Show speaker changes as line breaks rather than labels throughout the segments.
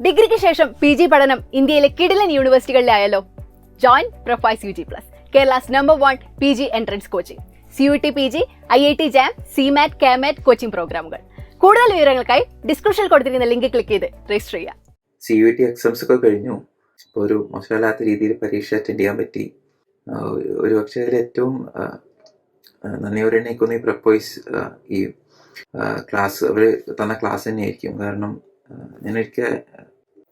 ഡിഗ്രിക്ക് ശേഷം PG പഠനം ഇന്ത്യയിലെ കിടിലൻ യൂണിവേഴ്സിറ്റികളിലായാലോ? Join Prepwise UG+, Kerala's #1 PG entrance coaching, CUET PG, IIT JAM, CMAT, CAMAT coaching പ്രോഗ്രാമുകൾ. കൂടുതൽ വിവരങ്ങൾക്കായി ഡിസ്ക്രിപ്ഷനിൽ കൊടുത്തിരിക്കുന്ന ലിങ്ക് ക്ലിക്ക് ചെയ്ത് രജിസ്റ്റർ ചെയ്യുക.
CUET എക്സാംസ് ഒക്കെ കഴിഞ്ഞു. ഇപ്പോൾ ഒരു മോശമല്ലാത്ത രീതിയിൽ പരീക്ഷ അറ്റൻഡ് ചെയ്യാൻ പറ്റി. ഒരു പക്ഷേ അതിൽ ഏറ്റവും നന്ദിയോടെ ഈ Prepwise ഈ ക്ലാസ് അവർ തന്ന ക്ലാസ് തന്നെയായിരിക്കും. കാരണം ഞാനൊരിക്കൽ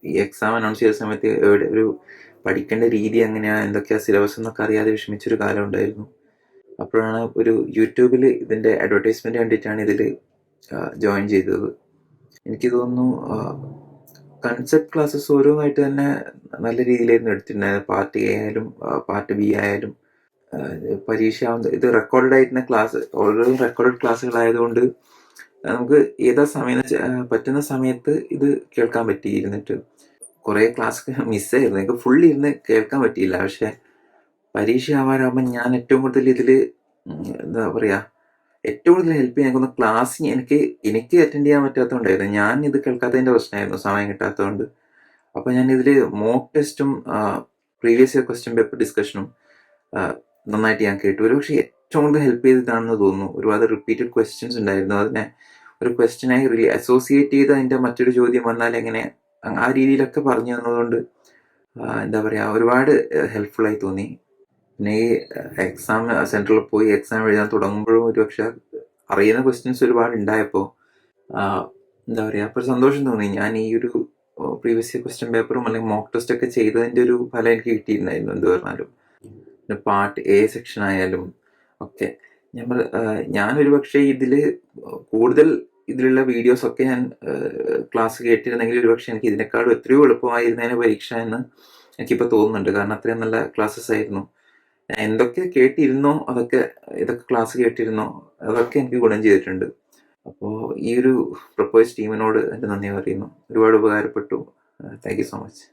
ഈ എക്സാം അനൗൺസ് ചെയ്ത സമയത്ത് ഒരു പഠിക്കേണ്ട രീതി എങ്ങനെയാണ്, എന്തൊക്കെയാണ് സിലബസ് എന്നൊക്കെ അറിയാതെ വിഷമിച്ചൊരു കാലം ഉണ്ടായിരുന്നു. അപ്പോഴാണ് ഒരു യൂട്യൂബിൽ ഇതിൻ്റെ അഡ്വർടൈസ്മെൻറ്റ് കണ്ടിട്ടാണ് ഇതിൽ ജോയിൻ ചെയ്തത്. എനിക്ക് തോന്നുന്നു കൺസെപ്റ്റ് ക്ലാസ്സസ് ഓരോന്നായിട്ട് തന്നെ നല്ല രീതിയിലായിരുന്നു എടുത്തിട്ടുണ്ടായത്. പാർട്ട് A ആയാലും പാർട്ട് B ആയാലും പരീക്ഷ ഇത് റെക്കോർഡഡ് ആയിട്ടുള്ള ക്ലാസ്, ഓരോ റെക്കോർഡഡ് ക്ലാസ്സുകളായതുകൊണ്ട് നമുക്ക് ഏതാ സമയം പറ്റുന്ന സമയത്ത് ഇത് കേൾക്കാൻ പറ്റിയിരുന്നിട്ട് കുറേ ക്ലാസ് മിസ്സായിരുന്നു. എനിക്ക് ഫുൾ ഇരുന്ന് കേൾക്കാൻ പറ്റിയില്ല. പക്ഷെ പരീക്ഷ ആവാറാകുമ്പോൾ ഞാൻ ഏറ്റവും കൂടുതൽ ഇതിൽ എന്താ പറയുക, ഏറ്റവും കൂടുതൽ ഹെൽപ്പ് ചെയ്യാൻ എനിക്കൊന്ന് ക്ലാസ് എനിക്ക് അറ്റൻഡ് ചെയ്യാൻ പറ്റാത്തതുകൊണ്ടായിരുന്നു. ഞാൻ ഇത് കേൾക്കാത്തതിൻ്റെ പ്രശ്നമായിരുന്നു, സമയം കിട്ടാത്തതുകൊണ്ട്. അപ്പോൾ ഞാൻ ഇതിൽ മോക്ക് ടെസ്റ്റും പ്രീവിയസ് ഇയർ ക്വസ്റ്റ്യൻ പേപ്പർ ഡിസ്കഷനും നന്നായിട്ട് ഞാൻ കേട്ടു. ഒരു പക്ഷേ ഏറ്റവും കൂടുതൽ ഹെൽപ്പ് ചെയ്തിട്ടാണെന്ന് തോന്നുന്നു. ഒരുപാട് റിപ്പീറ്റഡ് ക്വസ്റ്റ്യൻസ് ഉണ്ടായിരുന്നു. അതിനെ ഒരു ക്വസ്റ്റ്യനായി അസോസിയേറ്റ് ചെയ്ത് അതിൻ്റെ മറ്റൊരു ചോദ്യം വന്നാൽ എങ്ങനെ, ആ രീതിയിലൊക്കെ പറഞ്ഞു തന്നതുകൊണ്ട് എന്താ പറയുക, ഒരുപാട് ഹെൽപ്ഫുള്ളായി തോന്നി. പിന്നെ ഈ എക്സാം സെൻറ്ററിൽ പോയി എക്സാം എഴുതാൻ തുടങ്ങുമ്പോഴും ഒരു പക്ഷെ അറിയുന്ന ക്വസ്റ്റ്യൻസ് ഒരുപാട് ഉണ്ടായപ്പോൾ എന്താ പറയുക, അപ്പോൾ സന്തോഷം തോന്നി. ഞാൻ ഈ ഒരു പ്രീവിയസ് ഇയർ ക്വസ്റ്റ്യൻ പേപ്പറും അല്ലെങ്കിൽ മോക്ക് ടെസ്റ്റ് ഒക്കെ ചെയ്തതിൻ്റെ ഒരു ഫലം എനിക്ക് കിട്ടിയിട്ടുണ്ടായിരുന്നു. എന്ത് പറഞ്ഞാലും പിന്നെ പാർട്ട് A സെക്ഷൻ ആയാലും ഒക്കെ ഞാനൊരു പക്ഷേ ഇതിൽ കൂടുതൽ ഇതിലുള്ള വീഡിയോസൊക്കെ ഞാൻ ക്ലാസ് കേട്ടിരുന്നെങ്കിൽ ഒരു പക്ഷേ എനിക്ക് ഇതിനേക്കാളും എത്രയോ എളുപ്പമായിരുന്നതിന് പരീക്ഷ എന്ന് എനിക്കിപ്പോൾ തോന്നുന്നുണ്ട്. കാരണം അത്രയും നല്ല ക്ലാസ്സസ് ആയിരുന്നു. എന്തൊക്കെ കേട്ടിരുന്നോ ഇതൊക്കെ ക്ലാസ് കേട്ടിരുന്നോ അതൊക്കെ എനിക്ക് ഗുണം ചെയ്തിട്ടുണ്ട്. അപ്പോൾ ഈ ഒരു Prepwise ടീമിനോട് എൻ്റെ നന്ദി പറയുന്നു. ഒരുപാട് ഉപകാരപ്പെട്ടു. Thank you so much.